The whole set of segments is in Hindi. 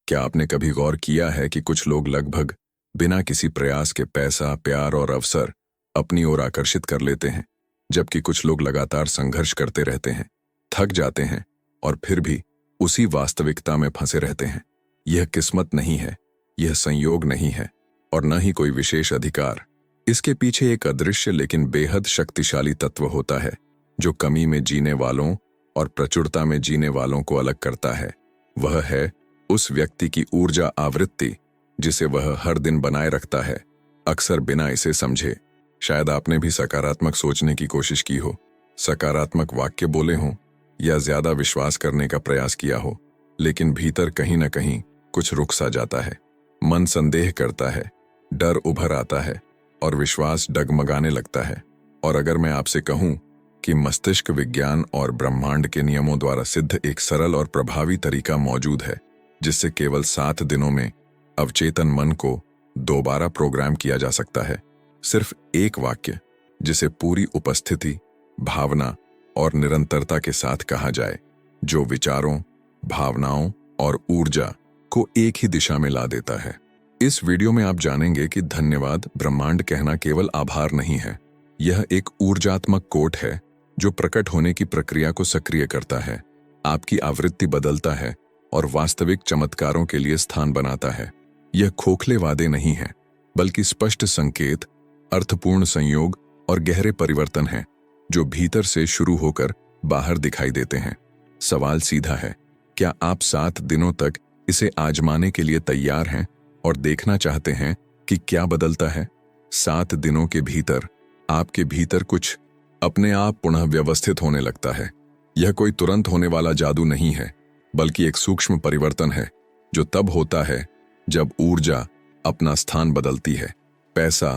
क्या आपने कभी गौर किया है कि कुछ लोग लगभग बिना किसी प्रयास के पैसा, प्यार और अवसर अपनी ओर आकर्षित कर लेते हैं, जबकि कुछ लोग लगातार संघर्ष करते रहते हैं, थक जाते हैं और फिर भी उसी वास्तविकता में फंसे रहते हैं। यह किस्मत नहीं है, यह संयोग नहीं है और न ही कोई विशेष अधिकार। इसके पीछे एक अदृश्य लेकिन बेहद शक्तिशाली तत्व होता है, जो कमी में जीने वालों और प्रचुरता में जीने वालों को अलग करता है। वह है उस व्यक्ति की ऊर्जा आवृत्ति जिसे वह हर दिन बनाए रखता है, अक्सर बिना इसे समझे। शायद आपने भी सकारात्मक सोचने की कोशिश की हो, सकारात्मक वाक्य बोले हों या ज्यादा विश्वास करने का प्रयास किया हो, लेकिन भीतर कहीं न कहीं कुछ रुक सा जाता है। मन संदेह करता है, डर उभर आता है और विश्वास डगमगाने लगता है। और अगर मैं आपसे कहूं कि मस्तिष्क विज्ञान और ब्रह्मांड के नियमों द्वारा सिद्ध एक सरल और प्रभावी तरीका मौजूद है, जिससे केवल 7 दिनों में अवचेतन मन को दोबारा प्रोग्राम किया जा सकता है। सिर्फ एक वाक्य जिसे पूरी उपस्थिति, भावना और निरंतरता के साथ कहा जाए, जो विचारों, भावनाओं और ऊर्जा को एक ही दिशा में ला देता है। इस वीडियो में आप जानेंगे कि धन्यवाद ब्रह्मांड कहना केवल आभार नहीं है, यह एक ऊर्जात्मक कोट है जो प्रकट होने की प्रक्रिया को सक्रिय करता है, आपकी आवृत्ति बदलता है और वास्तविक चमत्कारों के लिए स्थान बनाता है। यह खोखले वादे नहीं हैं, बल्कि स्पष्ट संकेत, अर्थपूर्ण संयोग और गहरे परिवर्तन हैं, जो भीतर से शुरू होकर बाहर दिखाई देते हैं। सवाल सीधा है, क्या आप 7 दिनों तक इसे आजमाने के लिए तैयार हैं और देखना चाहते हैं कि क्या बदलता है? 7 दिनों के भीतर आपके भीतर कुछ अपने आप पुनः व्यवस्थित होने लगता है। यह कोई तुरंत होने वाला जादू नहीं है, बल्कि एक सूक्ष्म परिवर्तन है, जो तब होता है जब ऊर्जा अपना स्थान बदलती है। पैसा,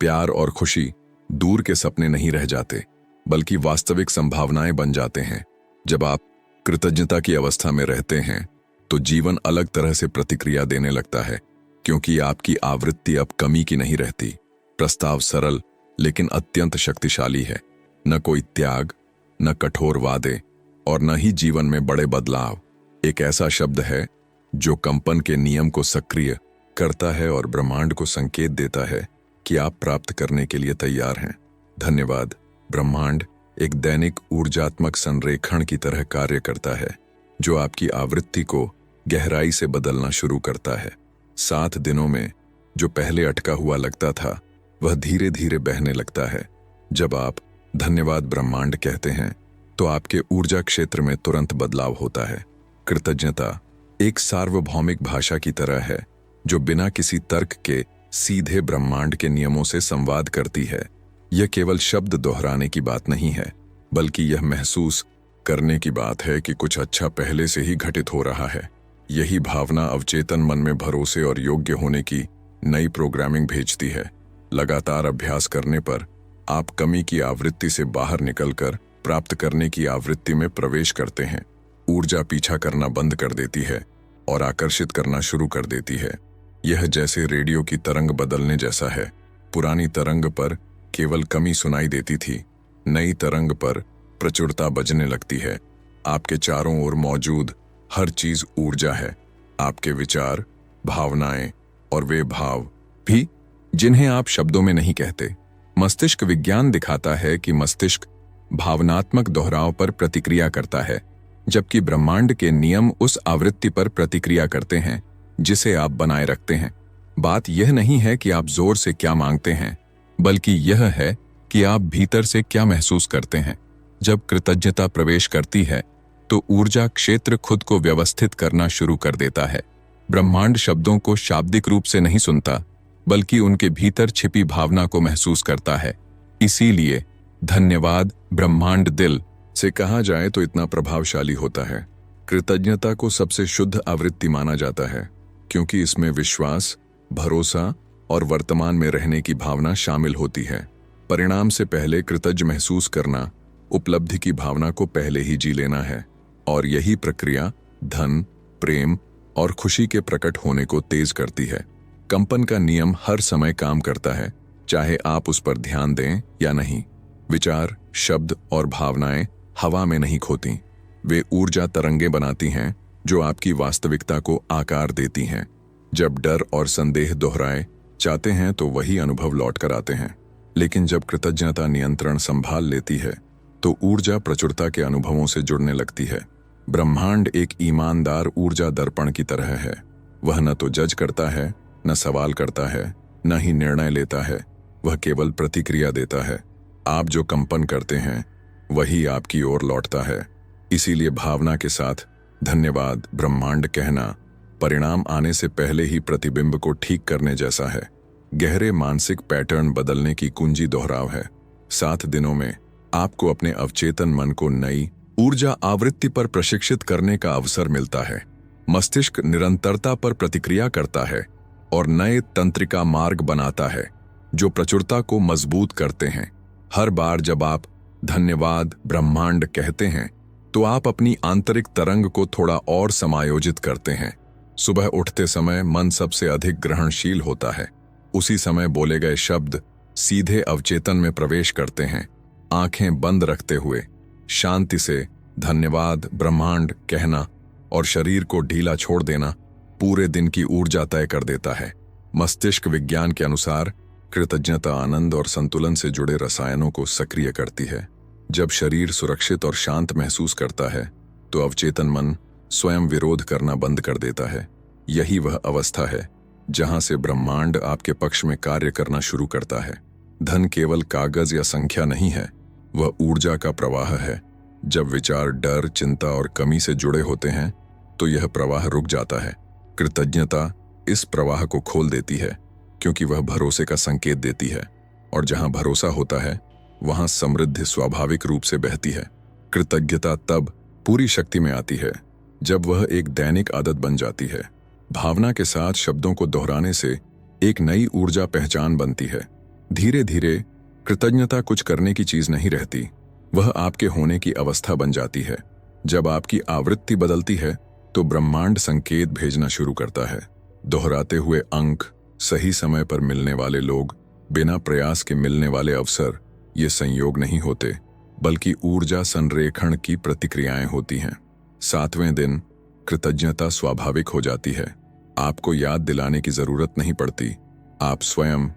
प्यार और खुशी दूर के सपने नहीं रह जाते, बल्कि वास्तविक संभावनाएं बन जाते हैं। जब आप कृतज्ञता की अवस्था में रहते हैं, तो जीवन अलग तरह से प्रतिक्रिया देने लगता है, क्योंकि आपकी आवृत्ति अब कमी की नहीं रहती। प्रस्ताव सरल लेकिन अत्यंत शक्तिशाली है। न कोई त्याग, न कठोर वादे और न ही जीवन में बड़े बदलाव। एक ऐसा शब्द है जो कंपन के नियम को सक्रिय करता है और ब्रह्मांड को संकेत देता है कि आप प्राप्त करने के लिए तैयार हैं। धन्यवाद ब्रह्मांड एक दैनिक ऊर्जात्मक संरेखण की तरह कार्य करता है, जो आपकी आवृत्ति को गहराई से बदलना शुरू करता है। 7 दिनों में जो पहले अटका हुआ लगता था, वह धीरे धीरे बहने लगता है। जब आप धन्यवाद ब्रह्मांड कहते हैं, तो आपके ऊर्जा क्षेत्र में तुरंत बदलाव होता है। कृतज्ञता एक सार्वभौमिक भाषा की तरह है, जो बिना किसी तर्क के सीधे ब्रह्मांड के नियमों से संवाद करती है। यह केवल शब्द दोहराने की बात नहीं है, बल्कि यह महसूस करने की बात है कि कुछ अच्छा पहले से ही घटित हो रहा है। यही भावना अवचेतन मन में भरोसे और योग्य होने की नई प्रोग्रामिंग भेजती है। लगातार अभ्यास करने पर आप कमी की आवृत्ति से बाहर निकलकर प्राप्त करने की आवृत्ति में प्रवेश करते हैं। ऊर्जा पीछा करना बंद कर देती है और आकर्षित करना शुरू कर देती है। यह जैसे रेडियो की तरंग बदलने जैसा है। पुरानी तरंग पर केवल कमी सुनाई देती थी, नई तरंग पर प्रचुरता बजने लगती है। आपके चारों ओर मौजूद हर चीज ऊर्जा है, आपके विचार, भावनाएं और वे भाव भी जिन्हें आप शब्दों में नहीं कहते। मस्तिष्क विज्ञान दिखाता है कि मस्तिष्क भावनात्मक दोहराव पर प्रतिक्रिया करता है, जबकि ब्रह्मांड के नियम उस आवृत्ति पर प्रतिक्रिया करते हैं जिसे आप बनाए रखते हैं। बात यह नहीं है कि आप जोर से क्या मांगते हैं, बल्कि यह है कि आप भीतर से क्या महसूस करते हैं। जब कृतज्ञता प्रवेश करती है, तो ऊर्जा क्षेत्र खुद को व्यवस्थित करना शुरू कर देता है। ब्रह्मांड शब्दों को शाब्दिक रूप से नहीं सुनता, बल्कि उनके भीतर छिपी भावना को महसूस करता है। इसीलिए धन्यवाद ब्रह्मांड दिल से कहा जाए तो इतना प्रभावशाली होता है। कृतज्ञता को सबसे शुद्ध आवृत्ति माना जाता है, क्योंकि इसमें विश्वास, भरोसा और वर्तमान में रहने की भावना शामिल होती है। परिणाम से पहले कृतज्ञ महसूस करना उपलब्धि की भावना को पहले ही जी लेना है, और यही प्रक्रिया धन, प्रेम और खुशी के प्रकट होने को तेज करती है। कंपन का नियम हर समय काम करता है, चाहे आप उस पर ध्यान दें या नहीं। विचार, शब्द और भावनाएं हवा में नहीं खोती, वे ऊर्जा तरंगे बनाती हैं जो आपकी वास्तविकता को आकार देती हैं। जब डर और संदेह दोहराए चाहते हैं तो वही अनुभव लौट कर आते हैं, लेकिन जब कृतज्ञता नियंत्रण संभाल लेती है तो ऊर्जा प्रचुरता के अनुभवों से जुड़ने लगती है। ब्रह्मांड एक ईमानदार ऊर्जा दर्पण की तरह है। वह न तो जज करता है, न सवाल करता है, न ही निर्णय लेता है। वह केवल प्रतिक्रिया देता है। आप जो कंपन करते हैं वही आपकी ओर लौटता है। इसीलिए भावना के साथ धन्यवाद ब्रह्मांड कहना परिणाम आने से पहले ही प्रतिबिंब को ठीक करने जैसा है। गहरे मानसिक पैटर्न बदलने की कुंजी दोहराव है। 7 दिनों में आपको अपने अवचेतन मन को नई ऊर्जा आवृत्ति पर प्रशिक्षित करने का अवसर मिलता है। मस्तिष्क निरंतरता पर प्रतिक्रिया करता है और नए तंत्रिका मार्ग बनाता है जो प्रचुरता को मजबूत करते हैं। हर बार जब आप धन्यवाद ब्रह्मांड कहते हैं तो आप अपनी आंतरिक तरंग को थोड़ा और समायोजित करते हैं। सुबह उठते समय मन सबसे अधिक ग्रहणशील होता है। उसी समय बोले गए शब्द सीधे अवचेतन में प्रवेश करते हैं। आंखें बंद रखते हुए शांति से धन्यवाद ब्रह्मांड कहना और शरीर को ढीला छोड़ देना पूरे दिन की ऊर्जा तय कर देता है। मस्तिष्क विज्ञान के अनुसार कृतज्ञता आनंद और संतुलन से जुड़े रसायनों को सक्रिय करती है। जब शरीर सुरक्षित और शांत महसूस करता है तो अवचेतन मन स्वयं विरोध करना बंद कर देता है। यही वह अवस्था है जहां से ब्रह्मांड आपके पक्ष में कार्य करना शुरू करता है। धन केवल कागज या संख्या नहीं है, वह ऊर्जा का प्रवाह है। जब विचार डर चिंता और कमी से जुड़े होते हैं तो यह प्रवाह रुक जाता है। कृतज्ञता इस प्रवाह को खोल देती है क्योंकि वह भरोसे का संकेत देती है, और जहां भरोसा होता है वहां समृद्धि स्वाभाविक रूप से बहती है। कृतज्ञता तब पूरी शक्ति में आती है जब वह एक दैनिक आदत बन जाती है। भावना के साथ शब्दों को दोहराने से एक नई ऊर्जा पहचान बनती है। धीरे धीरे कृतज्ञता कुछ करने की चीज नहीं रहती, वह आपके होने की अवस्था बन जाती है। जब आपकी आवृत्ति बदलती है तो ब्रह्मांड संकेत भेजना शुरू करता है। दोहराते हुए अंक, सही समय पर मिलने वाले लोग, बिना प्रयास के मिलने वाले अवसर, ये संयोग नहीं होते बल्कि ऊर्जा संरेखण की प्रतिक्रियाएं होती हैं। 7वें दिन कृतज्ञता स्वाभाविक हो जाती है। आपको याद दिलाने की जरूरत नहीं पड़ती, आप स्वयं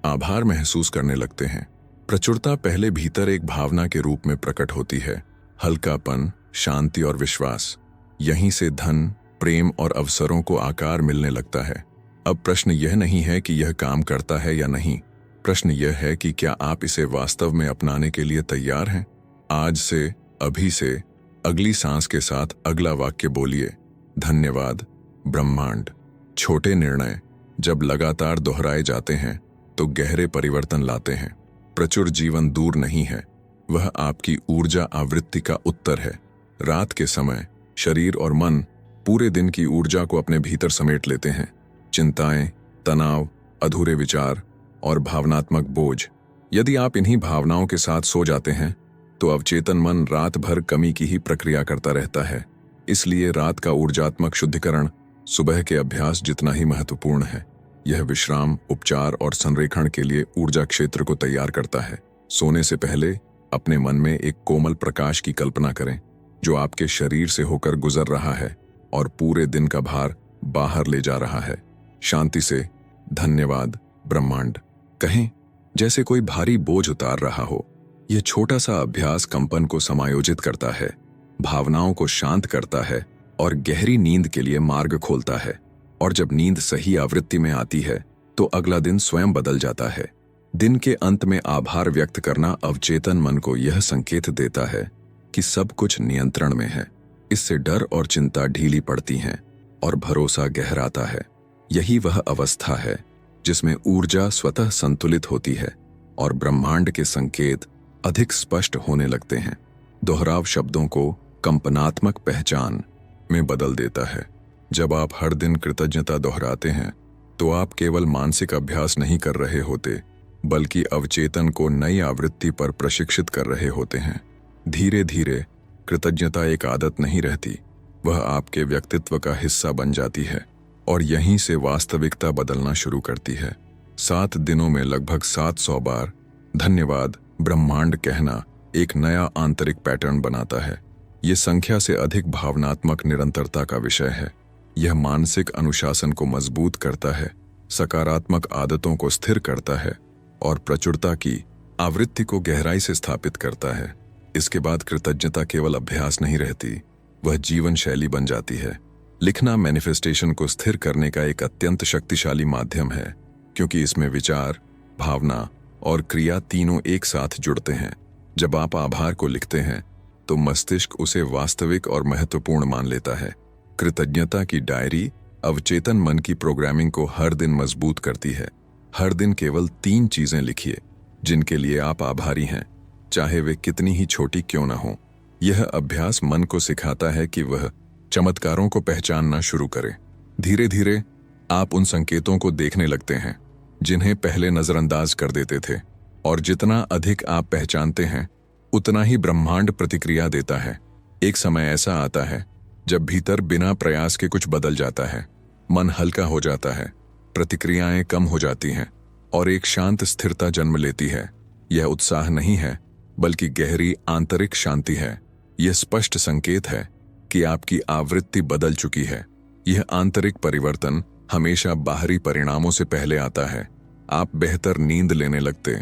आभार महसूस करने लगते हैं। प्रचुरता पहले भीतर एक भावना के रूप में प्रकट होती है, हल्कापन, शांति और विश्वास। यहीं से धन, प्रेम और अवसरों को आकार मिलने लगता है। अब प्रश्न यह नहीं है कि यह काम करता है या नहीं, प्रश्न यह है कि क्या आप इसे वास्तव में अपनाने के लिए तैयार हैं। आज से, अभी से, अगली सांस के साथ अगला वाक्य बोलिए, धन्यवाद ब्रह्मांड। छोटे निर्णय जब लगातार दोहराए जाते हैं तो गहरे परिवर्तन लाते हैं। प्रचुर जीवन दूर नहीं है, वह आपकी ऊर्जा आवृत्ति का उत्तर है। रात के समय शरीर और मन पूरे दिन की ऊर्जा को अपने भीतर समेट लेते हैं। चिंताएं, तनाव, अधूरे विचार और भावनात्मक बोझ। यदि आप इन्हीं भावनाओं के साथ सो जाते हैं तो अवचेतन मन रात भर कमी की ही प्रक्रिया करता रहता है। इसलिए रात का ऊर्जात्मक शुद्धिकरण सुबह के अभ्यास जितना ही महत्वपूर्ण है। यह विश्राम, उपचार और संरेखण के लिए ऊर्जा क्षेत्र को तैयार करता है। सोने से पहले अपने मन में एक कोमल प्रकाश की कल्पना करें जो आपके शरीर से होकर गुजर रहा है और पूरे दिन का भार बाहर ले जा रहा है। शांति से धन्यवाद ब्रह्मांड कहें, जैसे कोई भारी बोझ उतार रहा हो। यह छोटा सा अभ्यास कंपन को समायोजित करता है, भावनाओं को शांत करता है और गहरी नींद के लिए मार्ग खोलता है। और जब नींद सही आवृत्ति में आती है तो अगला दिन स्वयं बदल जाता है। दिन के अंत में आभार व्यक्त करना अवचेतन मन को यह संकेत देता है कि सब कुछ नियंत्रण में है। इससे डर और चिंता ढीली पड़ती हैं और भरोसा गहराता है। यही वह अवस्था है जिसमें ऊर्जा स्वतः संतुलित होती है और ब्रह्मांड के संकेत अधिक स्पष्ट होने लगते हैं। दोहराव शब्दों को कंपनात्मक पहचान में बदल देता है। जब आप हर दिन कृतज्ञता दोहराते हैं तो आप केवल मानसिक अभ्यास नहीं कर रहे होते बल्कि अवचेतन को नई आवृत्ति पर प्रशिक्षित कर रहे होते हैं। धीरे धीरे कृतज्ञता एक आदत नहीं रहती, वह आपके व्यक्तित्व का हिस्सा बन जाती है और यहीं से वास्तविकता बदलना शुरू करती है। 7 दिनों में लगभग 700 बार धन्यवाद ब्रह्मांड कहना एक नया आंतरिक पैटर्न बनाता है। ये संख्या से अधिक भावनात्मक निरंतरता का विषय है। यह मानसिक अनुशासन को मजबूत करता है, सकारात्मक आदतों को स्थिर करता है और प्रचुरता की आवृत्ति को गहराई से स्थापित करता है। इसके बाद कृतज्ञता केवल अभ्यास नहीं रहती, वह जीवन शैली बन जाती है। लिखना मैनिफेस्टेशन को स्थिर करने का एक अत्यंत शक्तिशाली माध्यम है, क्योंकि इसमें विचार, भावना और क्रिया तीनों एक साथ जुड़ते हैं। जब आप आभार को लिखते हैं तो मस्तिष्क उसे वास्तविक और महत्वपूर्ण मान लेता है। कृतज्ञता की डायरी अवचेतन मन की प्रोग्रामिंग को हर दिन मजबूत करती है। हर दिन केवल 3 चीजें लिखिए जिनके लिए आप आभारी हैं, चाहे वे कितनी ही छोटी क्यों ना हो। यह अभ्यास मन को सिखाता है कि वह चमत्कारों को पहचानना शुरू करे। धीरे धीरे आप उन संकेतों को देखने लगते हैं जिन्हें पहले नजरअंदाज कर देते थे, और जितना अधिक आप पहचानते हैं उतना ही ब्रह्मांड प्रतिक्रिया देता है। एक समय ऐसा आता है जब भीतर बिना प्रयास के कुछ बदल जाता है। मन हल्का हो जाता है, प्रतिक्रियाएं कम हो जाती हैं और एक शांत स्थिरता जन्म लेती है। यह उत्साह नहीं है, बल्कि गहरी आंतरिक शांति है। यह स्पष्ट संकेत है कि आपकी आवृत्ति बदल चुकी है। यह आंतरिक परिवर्तन हमेशा बाहरी परिणामों से पहले आता है। आप बेहतर नींद लेने लगते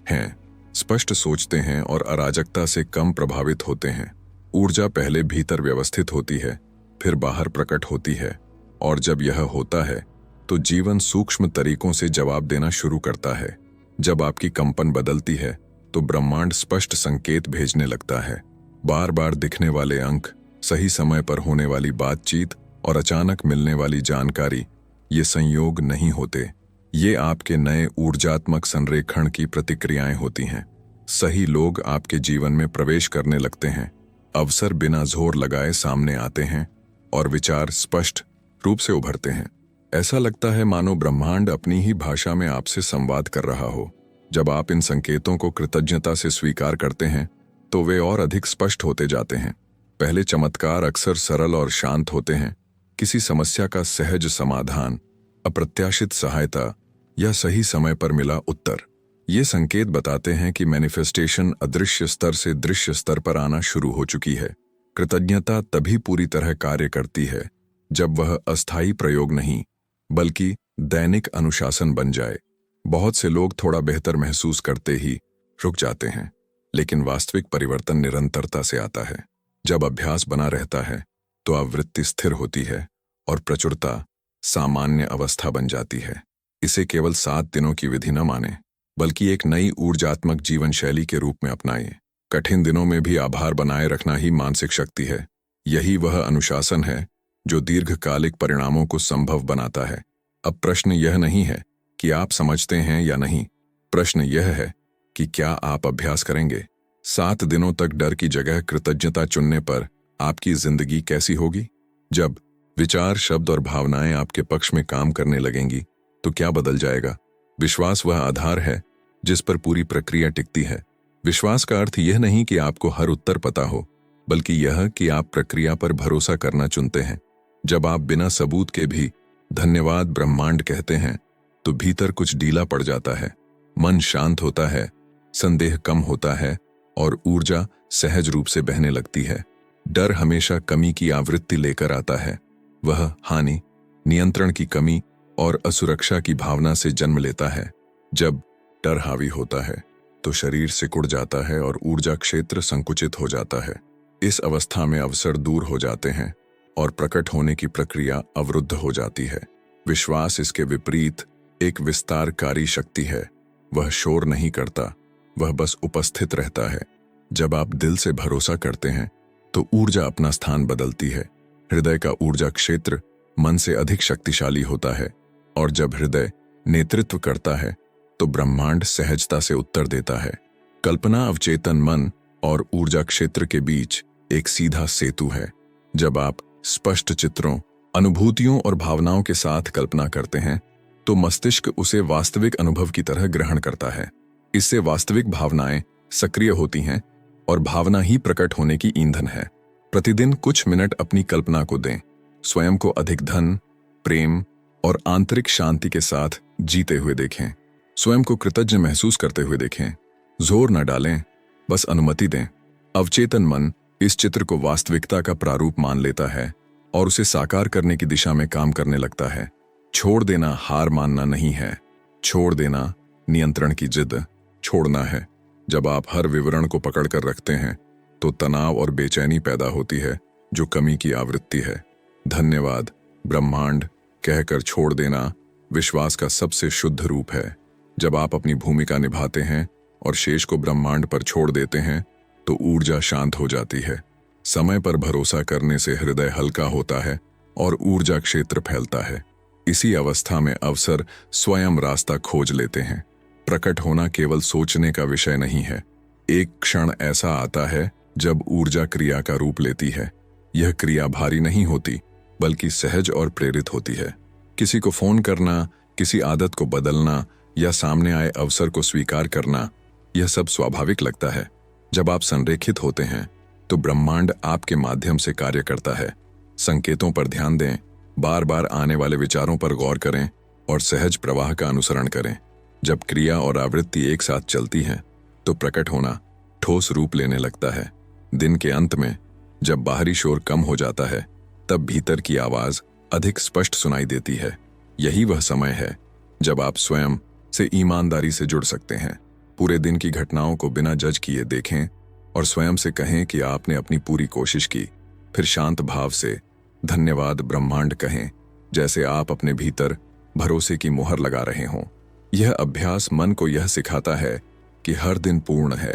हैं, स्पष्ट सोचते हैं और अराजकता से कम प्रभावित होते हैं। ऊर्जा पहले भीतर व्यवस्थित होती है, फिर बाहर प्रकट होती है, और जब यह होता है तो जीवन सूक्ष्म तरीकों से जवाब देना शुरू करता है। जब आपकी कंपन बदलती है तो ब्रह्मांड स्पष्ट संकेत भेजने लगता है। बार बार दिखने वाले अंक, सही समय पर होने वाली बातचीत और अचानक मिलने वाली जानकारी, ये संयोग नहीं होते। ये आपके नए ऊर्जात्मक संरेखण की प्रतिक्रियाएं होती हैं। सही लोग आपके जीवन में प्रवेश करने लगते हैं, अवसर बिना जोर लगाए सामने आते हैं और विचार स्पष्ट रूप से उभरते हैं। ऐसा लगता है मानो ब्रह्मांड अपनी ही भाषा में आपसे संवाद कर रहा हो। जब आप इन संकेतों को कृतज्ञता से स्वीकार करते हैं तो वे और अधिक स्पष्ट होते जाते हैं। पहले चमत्कार अक्सर सरल और शांत होते हैं, किसी समस्या का सहज समाधान, अप्रत्याशित सहायता या सही समय पर मिला उत्तर। ये संकेत बताते हैं कि मैनिफेस्टेशन अदृश्य स्तर से दृश्य स्तर पर आना शुरू हो चुकी है। कृतज्ञता तभी पूरी तरह कार्य करती है जब वह अस्थायी प्रयोग नहीं, बल्कि दैनिक अनुशासन बन जाए। बहुत से लोग थोड़ा बेहतर महसूस करते ही रुक जाते हैं, लेकिन वास्तविक परिवर्तन निरंतरता से आता है। जब अभ्यास बना रहता है तो आवृत्ति स्थिर होती है और प्रचुरता सामान्य अवस्था बन जाती है। इसे केवल 7 दिनों की विधि न माने, बल्कि एक नई ऊर्जात्मक जीवन शैली के रूप में अपनाइए। कठिन दिनों में भी आभार बनाए रखना ही मानसिक शक्ति है। यही वह अनुशासन है जो दीर्घकालिक परिणामों को संभव बनाता है। अब प्रश्न यह नहीं है कि आप समझते हैं या नहीं, प्रश्न यह है कि क्या आप अभ्यास करेंगे। 7 दिनों तक डर की जगह कृतज्ञता चुनने पर आपकी जिंदगी कैसी होगी? जब विचार, शब्द और भावनाएं आपके पक्ष में काम करने लगेंगी तो क्या बदल जाएगा? विश्वास वह आधार है जिस पर पूरी प्रक्रिया टिकती है। विश्वास का अर्थ यह नहीं कि आपको हर उत्तर पता हो, बल्कि यह कि आप प्रक्रिया पर भरोसा करना चुनते हैं। जब आप बिना सबूत के भी धन्यवाद ब्रह्मांड कहते हैं तो भीतर कुछ ढीला पड़ जाता है, मन शांत होता है, संदेह कम होता है और ऊर्जा सहज रूप से बहने लगती है। डर हमेशा कमी की आवृत्ति लेकर आता है। वह हानि, नियंत्रण की कमी और असुरक्षा की भावना से जन्म लेता है। जब डर हावी होता है तो शरीर सिकुड़ जाता है और ऊर्जा क्षेत्र संकुचित हो जाता है। इस अवस्था में अवसर दूर हो जाते हैं और प्रकट होने की प्रक्रिया अवरुद्ध हो जाती है। विश्वास इसके विपरीत एक विस्तारकारी शक्ति है। वह शोर नहीं करता, वह बस उपस्थित रहता है। जब आप दिल से भरोसा करते हैं तो ऊर्जा अपना स्थान बदलती है। हृदय का ऊर्जा क्षेत्र मन से अधिक शक्तिशाली होता है, और जब हृदय नेतृत्व करता है तो ब्रह्मांड सहजता से उत्तर देता है। कल्पना अवचेतन मन और ऊर्जा क्षेत्र के बीच एक सीधा सेतु है। जब आप स्पष्ट चित्रों, अनुभूतियों और भावनाओं के साथ कल्पना करते हैं तो मस्तिष्क उसे वास्तविक अनुभव की तरह ग्रहण करता है। इससे वास्तविक भावनाएं सक्रिय होती हैं और भावना ही प्रकट होने की ईंधन है। प्रतिदिन कुछ मिनट अपनी कल्पना को दें। स्वयं को अधिक धन, प्रेम और आंतरिक शांति के साथ जीते हुए देखें। स्वयं को कृतज्ञ महसूस करते हुए देखें। जोर न डालें, बस अनुमति दें। अवचेतन मन इस चित्र को वास्तविकता का प्रारूप मान लेता है और उसे साकार करने की दिशा में काम करने लगता है। छोड़ देना हार मानना नहीं है, छोड़ देना नियंत्रण की जिद छोड़ना है। जब आप हर विवरण को पकड़कर रखते हैं तो तनाव और बेचैनी पैदा होती है, जो कमी की आवृत्ति है। धन्यवाद ब्रह्मांड कहकर छोड़ देना विश्वास का सबसे शुद्ध रूप है। जब आप अपनी भूमिका निभाते हैं और शेष को ब्रह्मांड पर छोड़ देते हैं तो ऊर्जा शांत हो जाती है। समय पर भरोसा करने से हृदय हल्का होता है और ऊर्जा क्षेत्र फैलता है। इसी अवस्था में अवसर स्वयं रास्ता खोज लेते हैं। प्रकट होना केवल सोचने का विषय नहीं है। एक क्षण ऐसा आता है जब ऊर्जा क्रिया का रूप लेती है। यह क्रिया भारी नहीं होती, बल्कि सहज और प्रेरित होती है। किसी को फोन करना, किसी आदत को बदलना या सामने आए अवसर को स्वीकार करना, यह सब स्वाभाविक लगता है। जब आप संरेखित होते हैं तो ब्रह्मांड आपके माध्यम से कार्य करता है। संकेतों पर ध्यान दें, बार बार आने वाले विचारों पर गौर करें और सहज प्रवाह का अनुसरण करें। जब क्रिया और आवृत्ति एक साथ चलती हैं तो प्रकट होना ठोस रूप लेने लगता है। दिन के अंत में जब बाहरी शोर कम हो जाता है तब भीतर की आवाज अधिक स्पष्ट सुनाई देती है। यही वह समय है जब आप स्वयं से ईमानदारी से जुड़ सकते हैं। पूरे दिन की घटनाओं को बिना जज किए देखें और स्वयं से कहें कि आपने अपनी पूरी कोशिश की। फिर शांत भाव से धन्यवाद ब्रह्मांड कहें, जैसे आप अपने भीतर भरोसे की मुहर लगा रहे हों। यह अभ्यास मन को यह सिखाता है कि हर दिन पूर्ण है,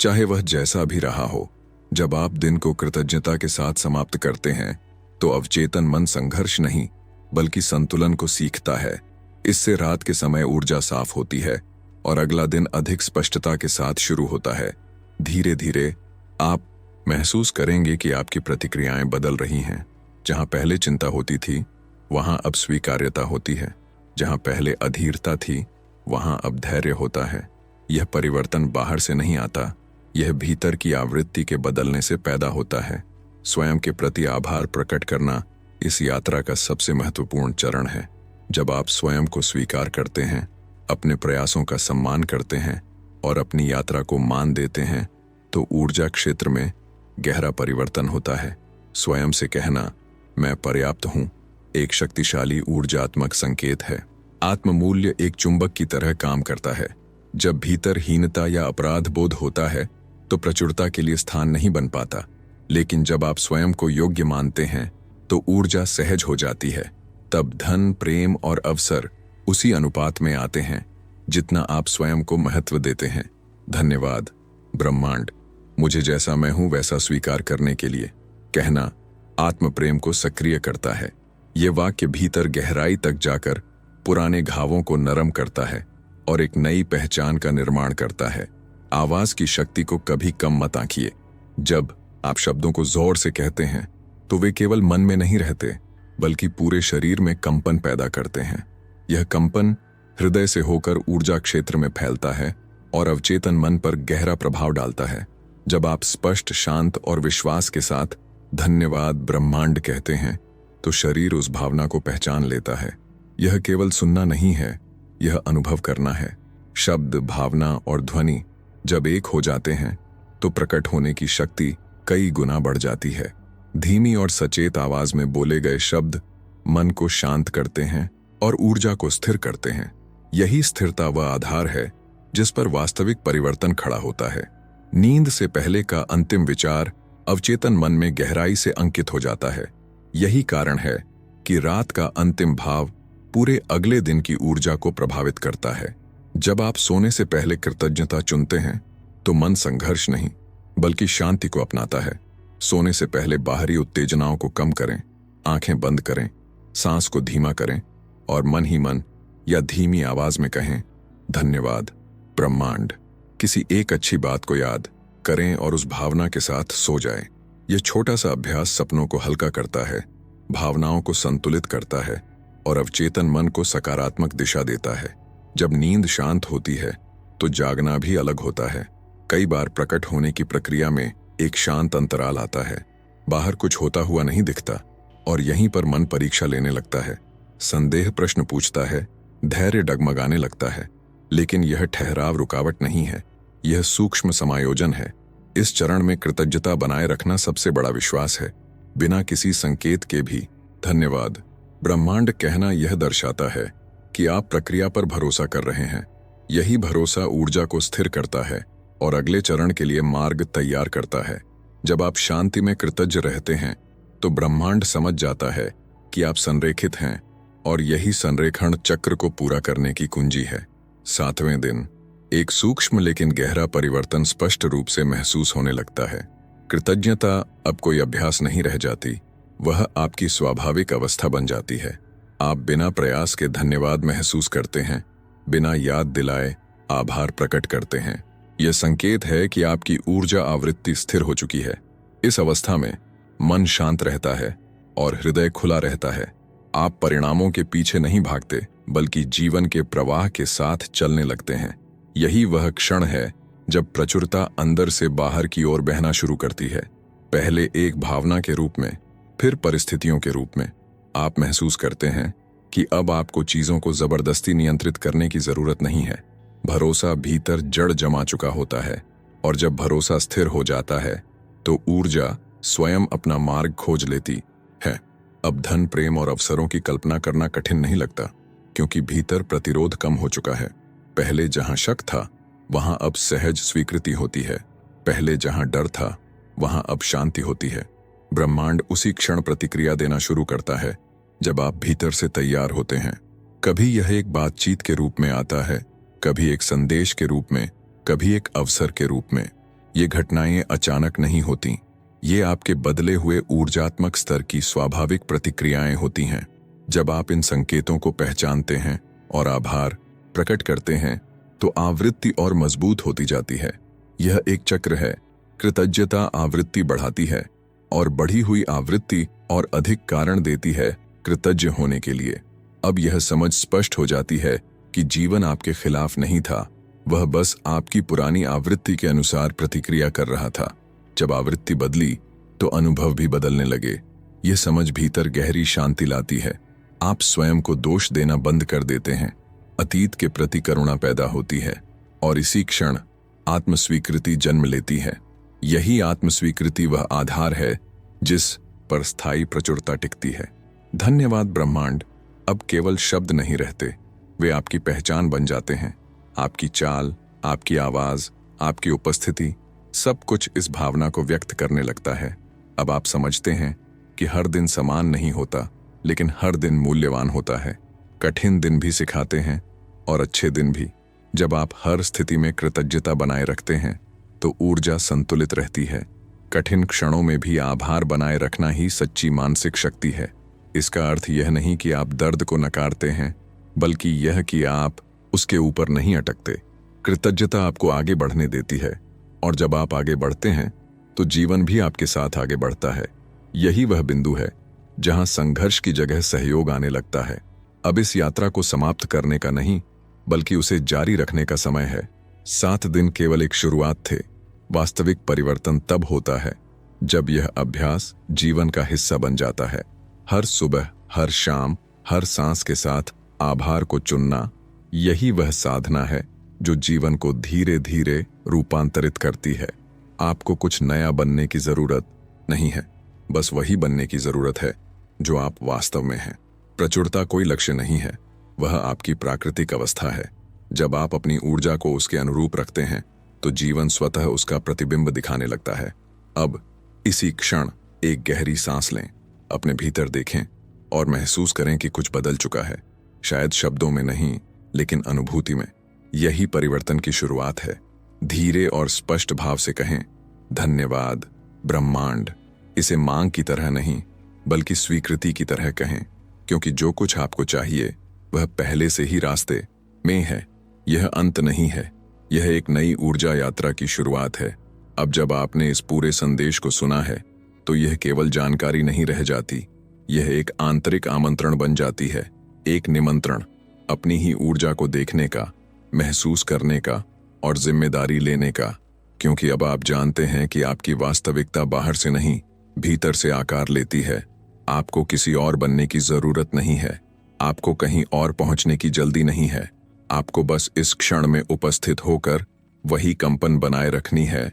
चाहे वह जैसा भी रहा हो। जब आप दिन को कृतज्ञता के साथ समाप्त करते हैं तो अवचेतन मन संघर्ष नहीं बल्कि संतुलन को सीखता है। इससे रात के समय ऊर्जा साफ होती है और अगला दिन अधिक स्पष्टता के साथ शुरू होता है। धीरे धीरे आप महसूस करेंगे कि आपकी प्रतिक्रियाएं बदल रही हैं। जहां पहले चिंता होती थी वहां अब स्वीकार्यता होती है। जहां पहले अधीरता थी वहां अब धैर्य होता है। यह परिवर्तन बाहर से नहीं आता, यह भीतर की आवृत्ति के बदलने से पैदा होता है। स्वयं के प्रति आभार प्रकट करना इस यात्रा का सबसे महत्वपूर्ण चरण है। जब आप स्वयं को स्वीकार करते हैं, अपने प्रयासों का सम्मान करते हैं और अपनी यात्रा को मान देते हैं तो ऊर्जा क्षेत्र में गहरा परिवर्तन होता है। स्वयं से कहना मैं पर्याप्त हूं एक शक्तिशाली ऊर्जात्मक संकेत है। आत्ममूल्य एक चुंबक की तरह काम करता है। जब भीतर हीनता या अपराध बोध होता है तो प्रचुरता के लिए स्थान नहीं बन पाता, लेकिन जब आप स्वयं को योग्य मानते हैं तो ऊर्जा सहज हो जाती है। तब धन, प्रेम और अवसर उसी अनुपात में आते हैं जितना आप स्वयं को महत्व देते हैं। धन्यवाद ब्रह्मांड, मुझे जैसा मैं हूं वैसा स्वीकार करने के लिए कहना आत्म प्रेम को सक्रिय करता है। ये वाक्य भीतर गहराई तक जाकर पुराने घावों को नरम करता है और एक नई पहचान का निर्माण करता है। आवाज की शक्ति को कभी कम मत आंकिए। जब आप शब्दों को जोर से कहते हैं तो वे केवल मन में नहीं रहते बल्कि पूरे शरीर में कंपन पैदा करते हैं। यह कंपन हृदय से होकर ऊर्जा क्षेत्र में फैलता है और अवचेतन मन पर गहरा प्रभाव डालता है। जब आप स्पष्ट, शांत और विश्वास के साथ धन्यवाद ब्रह्मांड कहते हैं तो शरीर उस भावना को पहचान लेता है। यह केवल सुनना नहीं है, यह अनुभव करना है। शब्द, भावना और ध्वनि जब एक हो जाते हैं तो प्रकट होने की शक्ति कई गुना बढ़ जाती है। धीमी और सचेत आवाज में बोले गए शब्द मन को शांत करते हैं और ऊर्जा को स्थिर करते हैं। यही स्थिरता वह आधार है जिस पर वास्तविक परिवर्तन खड़ा होता है। नींद से पहले का अंतिम विचार अवचेतन मन में गहराई से अंकित हो जाता है। यही कारण है कि रात का अंतिम भाव पूरे अगले दिन की ऊर्जा को प्रभावित करता है। जब आप सोने से पहले कृतज्ञता चुनते हैं तो मन संघर्ष नहीं बल्कि शांति को अपनाता है। सोने से पहले बाहरी उत्तेजनाओं को कम करें, आंखें बंद करें, सांस को धीमा करें और मन ही मन या धीमी आवाज में कहें धन्यवाद ब्रह्मांड। किसी एक अच्छी बात को याद करें और उस भावना के साथ सो जाएं। यह छोटा सा अभ्यास सपनों को हल्का करता है, भावनाओं को संतुलित करता है और अवचेतन मन को सकारात्मक दिशा देता है। जब नींद शांत होती है तो जागना भी अलग होता है। कई बार प्रकट होने की प्रक्रिया में एक शांत अंतराल आता है। बाहर कुछ होता हुआ नहीं दिखता और यहीं पर मन परीक्षा लेने लगता है। संदेह प्रश्न पूछता है, धैर्य डगमगाने लगता है। लेकिन यह ठहराव रुकावट नहीं है, यह सूक्ष्म समायोजन है। इस चरण में कृतज्ञता बनाए रखना सबसे बड़ा विश्वास है, बिना किसी संकेत के भी। धन्यवाद ब्रह्मांड कहना यह दर्शाता है कि आप प्रक्रिया पर भरोसा कर रहे हैं। यही भरोसा ऊर्जा को स्थिर करता है और अगले चरण के लिए मार्ग तैयार करता है। जब आप शांति में कृतज्ञ रहते हैं तो ब्रह्मांड समझ जाता है कि आप संरेखित हैं, और यही संरेखण चक्र को पूरा करने की कुंजी है। 7वें दिन एक सूक्ष्म लेकिन गहरा परिवर्तन स्पष्ट रूप से महसूस होने लगता है। कृतज्ञता अब कोई अभ्यास नहीं रह जाती, वह आपकी स्वाभाविक अवस्था बन जाती है। आप बिना प्रयास के धन्यवाद महसूस करते हैं, बिना याद दिलाए आभार प्रकट करते हैं। यह संकेत है कि आपकी ऊर्जा आवृत्ति स्थिर हो चुकी है। इस अवस्था में मन शांत रहता है और हृदय खुला रहता है। आप परिणामों के पीछे नहीं भागते, बल्कि जीवन के प्रवाह के साथ चलने लगते हैं। यही वह क्षण है जब प्रचुरता अंदर से बाहर की ओर बहना शुरू करती है। पहले एक भावना के रूप में, फिर परिस्थितियों के रूप में। आप महसूस करते हैं कि अब आपको चीजों को जबरदस्ती नियंत्रित करने की जरूरत नहीं है। भरोसा भीतर जड़ जमा चुका होता है, और जब भरोसा स्थिर हो जाता है तो ऊर्जा स्वयं अपना मार्ग खोज लेती है। अब धन, प्रेम और अवसरों की कल्पना करना कठिन नहीं लगता, क्योंकि भीतर प्रतिरोध कम हो चुका है। पहले जहां शक था, वहां अब सहज स्वीकृति होती है। पहले जहां डर था, वहां अब शांति होती है। ब्रह्मांड उसी क्षण प्रतिक्रिया देना शुरू करता है जब आप भीतर से तैयार होते हैं। कभी यह एक बातचीत के रूप में आता है, कभी एक संदेश के रूप में, कभी एक अवसर के रूप में। ये घटनाएं अचानक नहीं होती, ये आपके बदले हुए ऊर्जात्मक स्तर की स्वाभाविक प्रतिक्रियाएं होती हैं। जब आप इन संकेतों को पहचानते हैं और आभार प्रकट करते हैं, तो आवृत्ति और मजबूत होती जाती है। यह एक चक्र है। कृतज्ञता आवृत्ति बढ़ाती है, और बढ़ी हुई आवृत्ति और अधिक कारण देती है कृतज्ञ होने के लिए। अब यह समझ स्पष्ट हो जाती है कि जीवन आपके खिलाफ नहीं था, वह बस आपकी पुरानी आवृत्ति के अनुसार प्रतिक्रिया कर रहा था। जब आवृत्ति बदली तो अनुभव भी बदलने लगे। यह समझ भीतर गहरी शांति लाती है। आप स्वयं को दोष देना बंद कर देते हैं। अतीत के प्रति करुणा पैदा होती है, और इसी क्षण आत्मस्वीकृति जन्म लेती है। यही आत्मस्वीकृति वह आधार है जिस पर स्थायी प्रचुरता टिकती है। धन्यवाद ब्रह्मांड अब केवल शब्द नहीं रहते, वे आपकी पहचान बन जाते हैं। आपकी चाल, आपकी आवाज, आपकी उपस्थिति, सब कुछ इस भावना को व्यक्त करने लगता है। अब आप समझते हैं कि हर दिन समान नहीं होता, लेकिन हर दिन मूल्यवान होता है। कठिन दिन भी सिखाते हैं और अच्छे दिन भी। जब आप हर स्थिति में कृतज्ञता बनाए रखते हैं तो ऊर्जा संतुलित रहती है। कठिन क्षणों में भी आभार बनाए रखना ही सच्ची मानसिक शक्ति है। इसका अर्थ यह नहीं कि आप दर्द को नकारते हैं, बल्कि यह कि आप उसके ऊपर नहीं अटकते। कृतज्ञता आपको आगे बढ़ने देती है, और जब आप आगे बढ़ते हैं तो जीवन भी आपके साथ आगे बढ़ता है। यही वह बिंदु है जहां संघर्ष की जगह सहयोग आने लगता है। अब इस यात्रा को समाप्त करने का नहीं, बल्कि उसे जारी रखने का समय है। 7 दिन केवल एक शुरुआत थे। वास्तविक परिवर्तन तब होता है जब यह अभ्यास जीवन का हिस्सा बन जाता है। हर सुबह, हर शाम, हर सांस के साथ आभार को चुनना, यही वह साधना है जो जीवन को धीरे धीरे रूपांतरित करती है। आपको कुछ नया बनने की जरूरत नहीं है, बस वही बनने की जरूरत है जो आप वास्तव में हैं। प्रचुरता कोई लक्ष्य नहीं है, वह आपकी प्राकृतिक अवस्था है। जब आप अपनी ऊर्जा को उसके अनुरूप रखते हैं तो जीवन स्वतः उसका प्रतिबिंब दिखाने लगता है। अब इसी क्षण एक गहरी सांस लें, अपने भीतर देखें और महसूस करें कि कुछ बदल चुका है। शायद शब्दों में नहीं, लेकिन अनुभूति में। यही परिवर्तन की शुरुआत है। धीरे और स्पष्ट भाव से कहें, धन्यवाद ब्रह्मांड। इसे मांग की तरह नहीं, बल्कि स्वीकृति की तरह कहें, क्योंकि जो कुछ आपको चाहिए वह पहले से ही रास्ते में है। यह अंत नहीं है, यह एक नई ऊर्जा यात्रा की शुरुआत है। अब जब आपने इस पूरे संदेश को सुना है तो यह केवल जानकारी नहीं रह जाती, यह एक आंतरिक आमंत्रण बन जाती है। एक निमंत्रण अपनी ही ऊर्जा को देखने का, महसूस करने का और जिम्मेदारी लेने का। क्योंकि अब आप जानते हैं कि आपकी वास्तविकता बाहर से नहीं, भीतर से आकार लेती है। आपको किसी और बनने की जरूरत नहीं है, आपको कहीं और पहुंचने की जल्दी नहीं है। आपको बस इस क्षण में उपस्थित होकर वही कंपन बनाए रखनी है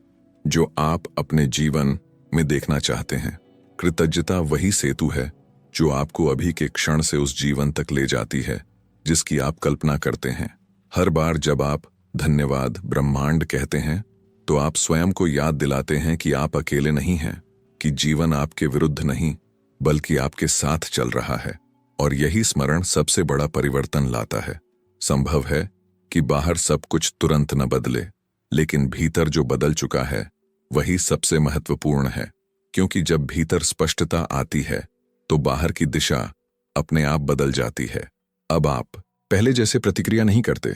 जो आप अपने जीवन में देखना चाहते हैं। कृतज्ञता वही सेतु है जो आपको अभी के क्षण से उस जीवन तक ले जाती है जिसकी आप कल्पना करते हैं। हर बार जब आप धन्यवाद ब्रह्मांड कहते हैं तो आप स्वयं को याद दिलाते हैं कि आप अकेले नहीं हैं, कि जीवन आपके विरुद्ध नहीं बल्कि आपके साथ चल रहा है। और यही स्मरण सबसे बड़ा परिवर्तन लाता है। संभव है कि बाहर सब कुछ तुरंत न बदले, लेकिन भीतर जो बदल चुका है वही सबसे महत्वपूर्ण है, क्योंकि जब भीतर स्पष्टता आती है तो बाहर की दिशा अपने आप बदल जाती है। अब आप पहले जैसे प्रतिक्रिया नहीं करते,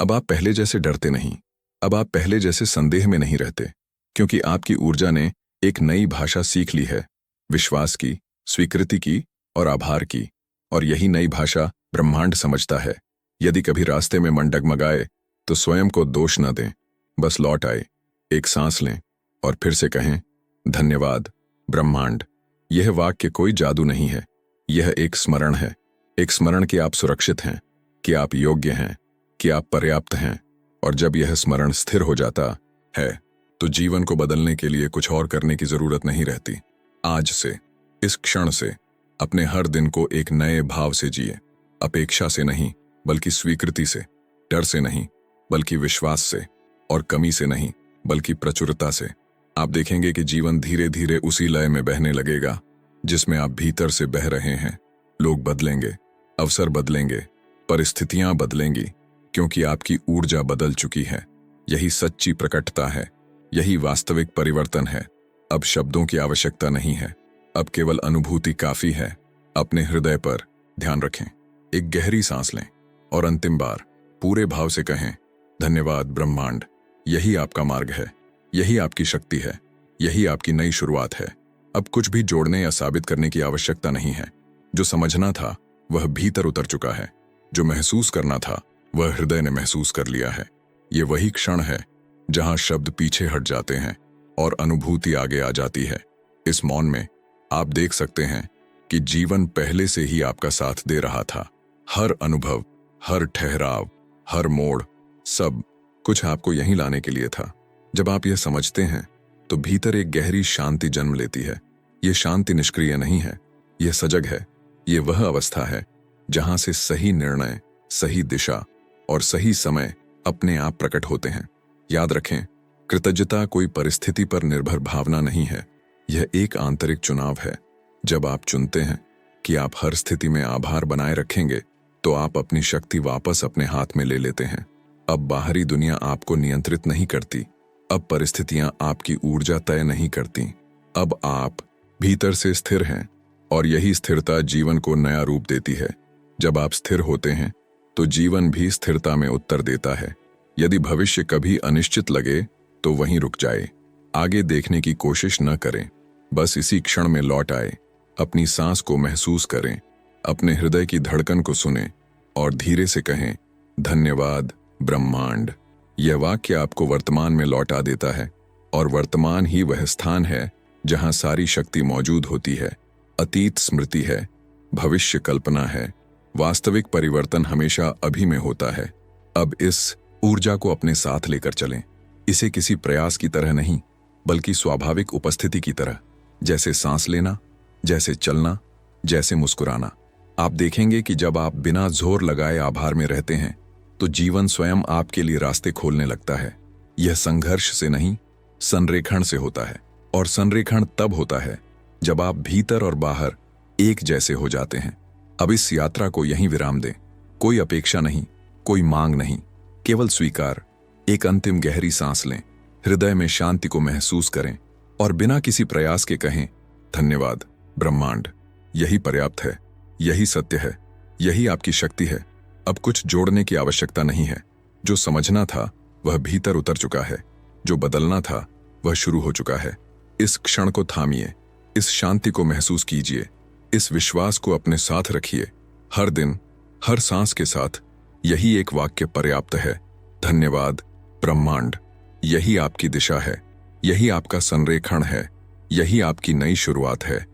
अब आप पहले जैसे डरते नहीं, अब आप पहले जैसे संदेह में नहीं रहते, क्योंकि आपकी ऊर्जा ने एक नई भाषा सीख ली है, विश्वास की, स्वीकृति की और आभार की। और यही नई भाषा ब्रह्मांड समझता है। यदि कभी रास्ते में मन डगमगाए तो स्वयं को दोष न दें, बस लौट आए, एक सांस लें और फिर से कहें, धन्यवाद ब्रह्मांड। यह वाक्य कोई जादू नहीं है, यह एक स्मरण है। एक स्मरण कि आप सुरक्षित हैं, कि आप योग्य हैं, कि आप पर्याप्त हैं। और जब यह स्मरण स्थिर हो जाता है तो जीवन को बदलने के लिए कुछ और करने की जरूरत नहीं रहती। आज से, इस क्षण से अपने हर दिन को एक नए भाव से जिए, अपेक्षा से नहीं बल्कि स्वीकृति से, डर से नहीं बल्कि विश्वास से, और कमी से नहीं बल्कि प्रचुरता से। आप देखेंगे कि जीवन धीरे धीरे उसी लय में बहने लगेगा जिसमें आप भीतर से बह रहे हैं। लोग बदलेंगे, अवसर बदलेंगे, परिस्थितियां बदलेंगी, क्योंकि आपकी ऊर्जा बदल चुकी है। यही सच्ची प्रकटता है, यही वास्तविक परिवर्तन है। अब शब्दों की आवश्यकता नहीं है, अब केवल अनुभूति काफी है। अपने हृदय पर ध्यान रखें, एक गहरी सांस लें और अंतिम बार पूरे भाव से कहें, धन्यवाद ब्रह्मांड। यही आपका मार्ग है, यही आपकी शक्ति है, यही आपकी नई शुरुआत है। अब कुछ भी जोड़ने या साबित करने की आवश्यकता नहीं है। जो समझना था वह भीतर उतर चुका है, जो महसूस करना था वह हृदय ने महसूस कर लिया है। ये वही क्षण है जहां शब्द पीछे हट जाते हैं और अनुभूति आगे आ जाती है। इस मौन में आप देख सकते हैं कि जीवन पहले से ही आपका साथ दे रहा था। हर अनुभव, हर ठहराव, हर मोड़, सब कुछ आपको यहीं लाने के लिए था। जब आप यह समझते हैं तो भीतर एक गहरी शांति जन्म लेती है। यह शांति निष्क्रिय नहीं है, यह सजग है। यह वह अवस्था है जहां से सही निर्णय, सही दिशा और सही समय अपने आप प्रकट होते हैं। याद रखें, कृतज्ञता कोई परिस्थिति पर निर्भर भावना नहीं है, यह एक आंतरिक चुनाव है। जब आप चुनते हैं कि आप हर स्थिति में आभार बनाए रखेंगे तो आप अपनी शक्ति वापस अपने हाथ में ले लेते हैं। अब बाहरी दुनिया आपको नियंत्रित नहीं करती, अब परिस्थितियां आपकी ऊर्जा तय नहीं करती। अब आप भीतर से स्थिर हैं और यही स्थिरता जीवन को नया रूप देती है। जब आप स्थिर होते हैं तो जीवन भी स्थिरता में उत्तर देता है। यदि भविष्य कभी अनिश्चित लगे तो वहीं रुक जाए, आगे देखने की कोशिश न करें, बस इसी क्षण में लौट आए। अपनी सांस को महसूस करें, अपने हृदय की धड़कन को सुनें और धीरे से कहें, धन्यवाद ब्रह्मांड। यह वाक्य आपको वर्तमान में लौटा देता है और वर्तमान ही वह स्थान है जहां सारी शक्ति मौजूद होती है। अतीत स्मृति है, भविष्य कल्पना है, वास्तविक परिवर्तन हमेशा अभी में होता है। अब इस ऊर्जा को अपने साथ लेकर चलें, इसे किसी प्रयास की तरह नहीं बल्कि स्वाभाविक उपस्थिति की तरह, जैसे सांस लेना, जैसे चलना, जैसे मुस्कुराना। आप देखेंगे कि जब आप बिना जोर लगाए आभार में रहते हैं तो जीवन स्वयं आपके लिए रास्ते खोलने लगता है। यह संघर्ष से नहीं, संरेखण से होता है। और संरेखण तब होता है जब आप भीतर और बाहर एक जैसे हो जाते हैं। अब इस यात्रा को यहीं विराम दें। कोई अपेक्षा नहीं, कोई मांग नहीं, केवल स्वीकार। एक अंतिम गहरी सांस लें, हृदय में शांति को महसूस करें और बिना किसी प्रयास के कहें, धन्यवाद ब्रह्मांड। यही पर्याप्त है, यही सत्य है, यही आपकी शक्ति है। अब कुछ जोड़ने की आवश्यकता नहीं है। जो समझना था वह भीतर उतर चुका है, जो बदलना था वह शुरू हो चुका है। इस क्षण को थामिए, इस शांति को महसूस कीजिए, इस विश्वास को अपने साथ रखिए। हर दिन, हर सांस के साथ यही एक वाक्य पर्याप्त है, धन्यवाद ब्रह्मांड। यही आपकी दिशा है, यही आपका संरेखण है, यही आपकी नई शुरुआत है।